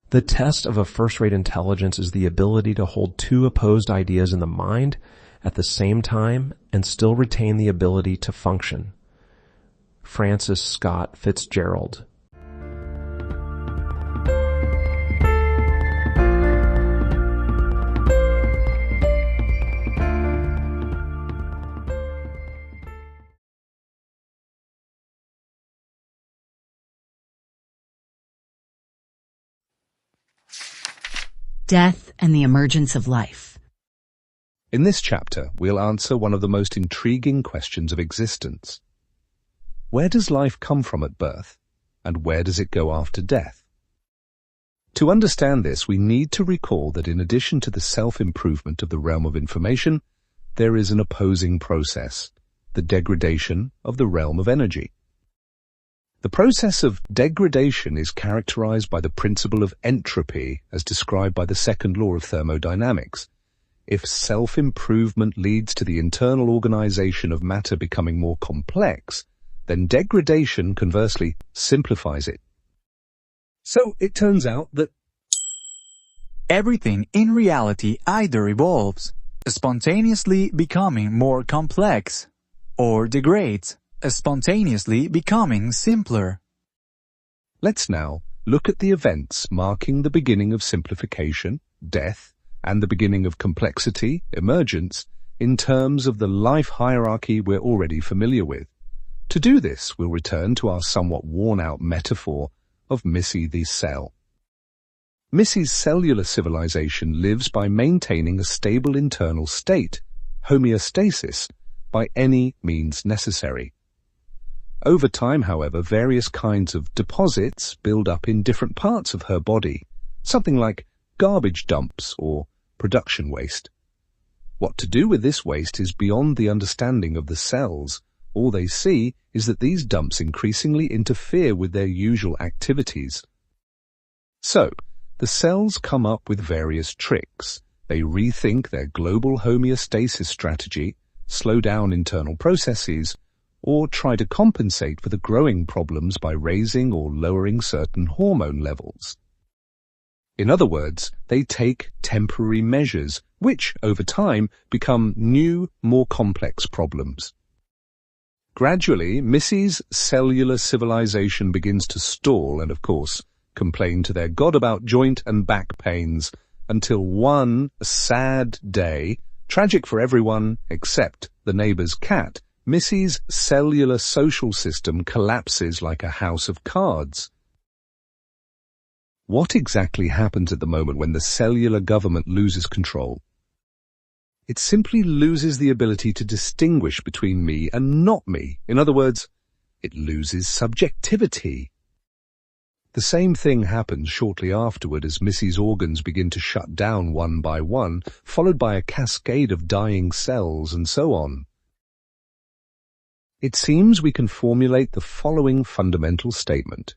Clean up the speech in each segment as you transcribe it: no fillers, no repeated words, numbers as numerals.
The test of a first-rate intelligence is the ability to hold two opposed ideas in the mind at the same time and still retain the ability to function. Francis Scott Fitzgerald. Death and the Emergence of Life. In this chapter, we'll answer one of the most intriguing questions of existence. Where does life come from at birth, and where does it go after death? To understand this, we need to recall that in addition to the self-improvement of the realm of information, there is an opposing process, the degradation of the realm of energy. The process of degradation is characterized by the principle of entropy as described by the second law of thermodynamics. If self-improvement leads to the internal organization of matter becoming more complex, then degradation, conversely, simplifies it. So it turns out that everything in reality either evolves, spontaneously becoming more complex, or degrades, spontaneously becoming simpler. Let's now look at the events marking the beginning of simplification, death, and the beginning of complexity, emergence, in terms of the life hierarchy we're already familiar with. To do this, we'll return to our somewhat worn-out metaphor of Missy-the-cell. Missy's cellular civilization lives by maintaining a stable internal state, homeostasis, by any means necessary. Over time, however, various kinds of deposits build up in different parts of her body, something like garbage dumps or production waste. What to do with this waste is beyond the understanding of the cells. All they see is that these dumps increasingly interfere with their usual activities. So, the cells come up with various tricks. They rethink their global homeostasis strategy, slow down internal processes, or try to compensate for the growing problems by raising or lowering certain hormone levels. In other words, they take temporary measures, which, over time, become new, more complex problems. Gradually, Missy's cellular civilization begins to stall and, of course, complain to their god about joint and back pains, until one sad day, tragic for everyone except the neighbor's cat, Missy's cellular social system collapses like a house of cards. What exactly happens at the moment when the cellular government loses control? It simply loses the ability to distinguish between me and not me. In other words, it loses subjectivity. The same thing happens shortly afterward as Missy's organs begin to shut down one by one, followed by a cascade of dying cells and so on. It seems we can formulate the following fundamental statement.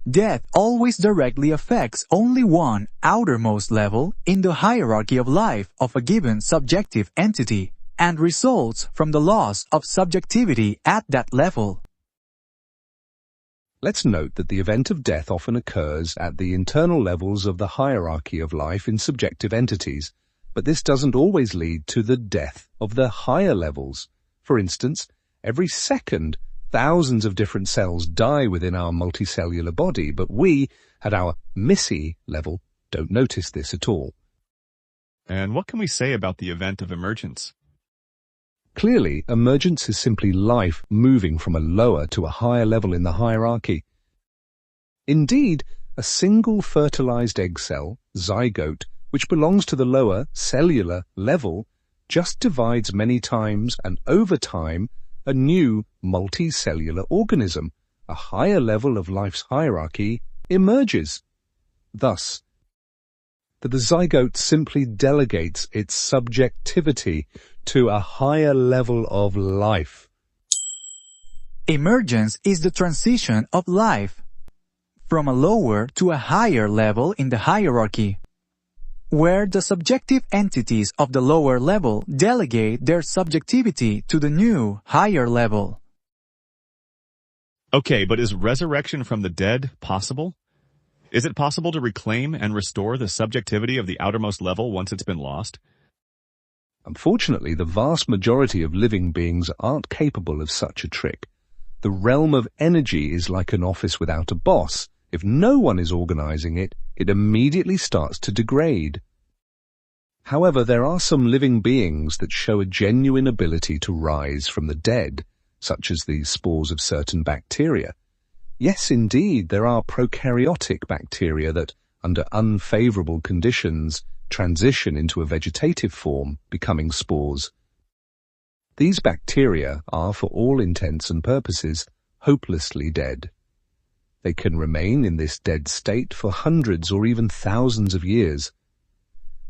Death always directly affects only one outermost level in the hierarchy of life of a given subjective entity and results from the loss of subjectivity at that level. Let's note that the event of death often occurs at the internal levels of the hierarchy of life in subjective entities, but this doesn't always lead to the death of the higher levels. For instance, every second, thousands of different cells die within our multicellular body, but we, at our Missy level, don't notice this at all. And what can we say about the event of emergence? Clearly, emergence is simply life moving from a lower to a higher level in the hierarchy. Indeed, a single fertilized egg cell, zygote, which belongs to the lower cellular level, just divides many times and over time a new multicellular organism, a higher level of life's hierarchy, emerges. Thus, that the zygote simply delegates its subjectivity to a higher level of life. Emergence is the transition of life from a lower to a higher level in the hierarchy, where the subjective entities of the lower level delegate their subjectivity to the new, higher level. Okay, but is resurrection from the dead possible? Is it possible to reclaim and restore the subjectivity of the outermost level once it's been lost? Unfortunately, the vast majority of living beings aren't capable of such a trick. The realm of energy is like an office without a boss. If no one is organizing it, it immediately starts to degrade. However, there are some living beings that show a genuine ability to rise from the dead, such as the spores of certain bacteria. Yes, indeed, there are prokaryotic bacteria that, under unfavorable conditions, transition into a vegetative form, becoming spores. These bacteria are, for all intents and purposes, hopelessly dead. They can remain in this dead state for hundreds or even thousands of years.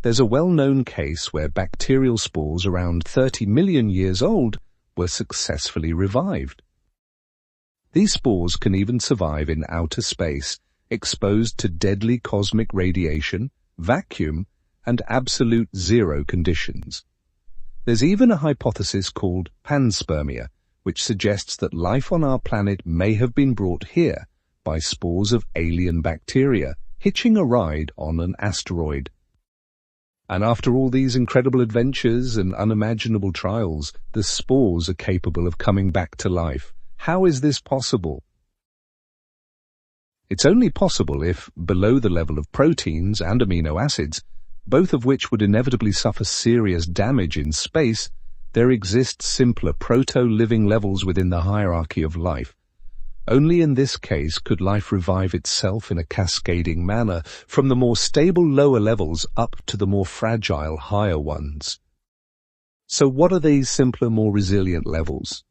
There's a well-known case where bacterial spores around 30 million years old were successfully revived. These spores can even survive in outer space, exposed to deadly cosmic radiation, vacuum, and absolute zero conditions. There's even a hypothesis called panspermia, which suggests that life on our planet may have been brought here by spores of alien bacteria hitching a ride on an asteroid. And after all these incredible adventures and unimaginable trials, the spores are capable of coming back to life. How is this possible? It's only possible if, below the level of proteins and amino acids, both of which would inevitably suffer serious damage in space, there exist simpler proto-living levels within the hierarchy of life. Only in this case could life revive itself in a cascading manner, from the more stable lower levels up to the more fragile higher ones. So what are these simpler, more resilient levels?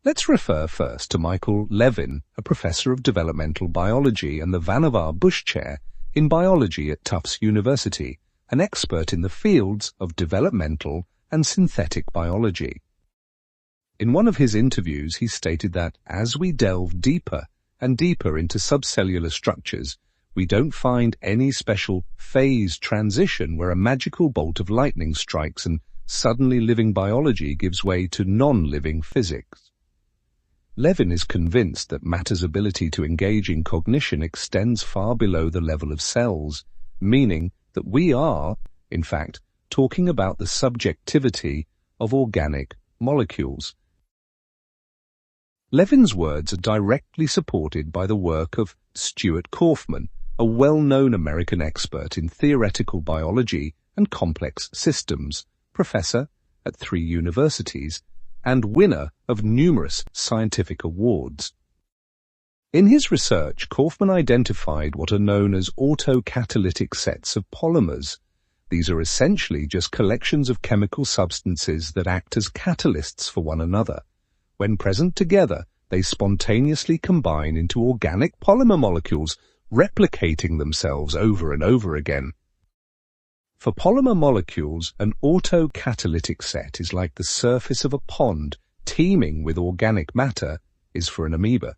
Let's refer first to Michael Levin, a professor of developmental biology and the Vannevar Bush Chair in biology at Tufts University, an expert in the fields of developmental and synthetic biology. In one of his interviews, he stated that as we delve deeper and deeper into subcellular structures, we don't find any special phase transition where a magical bolt of lightning strikes and suddenly living biology gives way to non-living physics. Levin is convinced that matter's ability to engage in cognition extends far below the level of cells, meaning that we are, in fact, talking about the subjectivity of organic molecules. Levin's words are directly supported by the work of Stuart Kaufman, a well-known American expert in theoretical biology and complex systems, professor at 3 universities, and winner of numerous scientific awards. In his research, Kaufman identified what are known as autocatalytic sets of polymers. These are essentially just collections of chemical substances that act as catalysts for one another. When present together, they spontaneously combine into organic polymer molecules, replicating themselves over and over again. For polymer molecules, an autocatalytic set is like the surface of a pond teeming with organic matter is for an amoeba.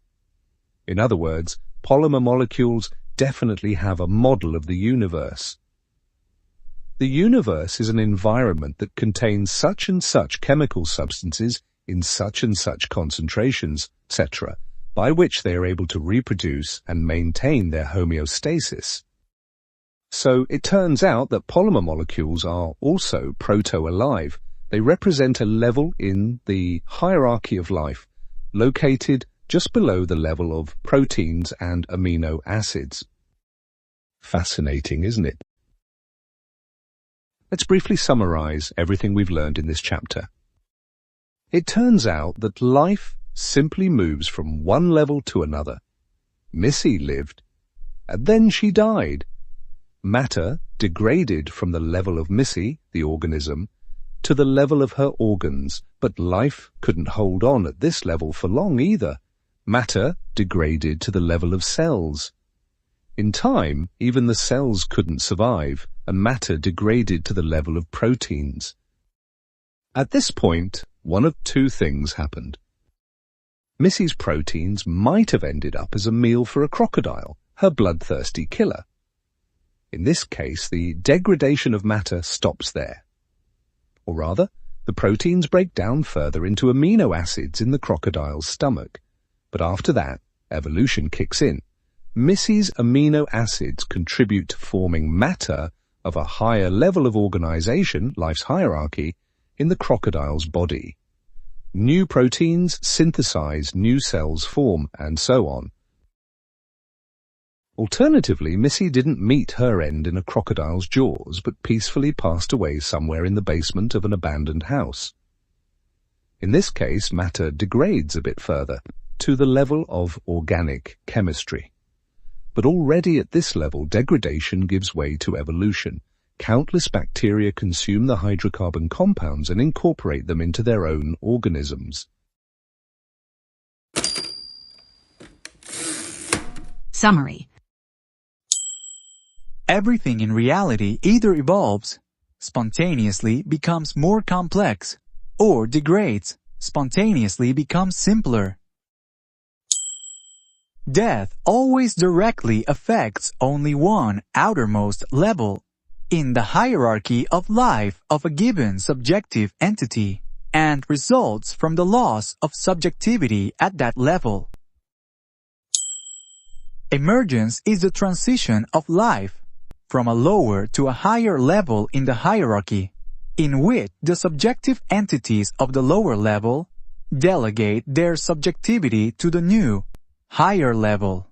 In other words, polymer molecules definitely have a model of the universe. The universe is an environment that contains such and such chemical substances in such and such concentrations, etc., by which they are able to reproduce and maintain their homeostasis. So it turns out that polymer molecules are also proto-alive. They represent a level in the hierarchy of life, located just below the level of proteins and amino acids. Fascinating, isn't it? Let's briefly summarize everything we've learned in this chapter. It turns out that life simply moves from one level to another. Missy lived, and then she died. Matter degraded from the level of Missy, the organism, to the level of her organs, but life couldn't hold on at this level for long either. Matter degraded to the level of cells. In time, even the cells couldn't survive, and matter degraded to the level of proteins. At this point, one of two things happened. Missy's proteins might have ended up as a meal for a crocodile, her bloodthirsty killer. In this case, the degradation of matter stops there. Or rather, the proteins break down further into amino acids in the crocodile's stomach. But after that, evolution kicks in. Missy's amino acids contribute to forming matter of a higher level of organization, life's hierarchy, in the crocodile's body. New proteins synthesize, new cells form, and so on. Alternatively, Missy didn't meet her end in a crocodile's jaws, but peacefully passed away somewhere in the basement of an abandoned house. In this case, matter degrades a bit further, to the level of organic chemistry. But already at this level, degradation gives way to evolution. Countless bacteria consume the hydrocarbon compounds and incorporate them into their own organisms. Summary. Everything in reality either evolves, spontaneously becomes more complex, or degrades, spontaneously becomes simpler. Death always directly affects only one outermost level in the hierarchy of life of a given subjective entity, and results from the loss of subjectivity at that level. Emergence is the transition of life from a lower to a higher level in the hierarchy, in which the subjective entities of the lower level delegate their subjectivity to the new, higher level.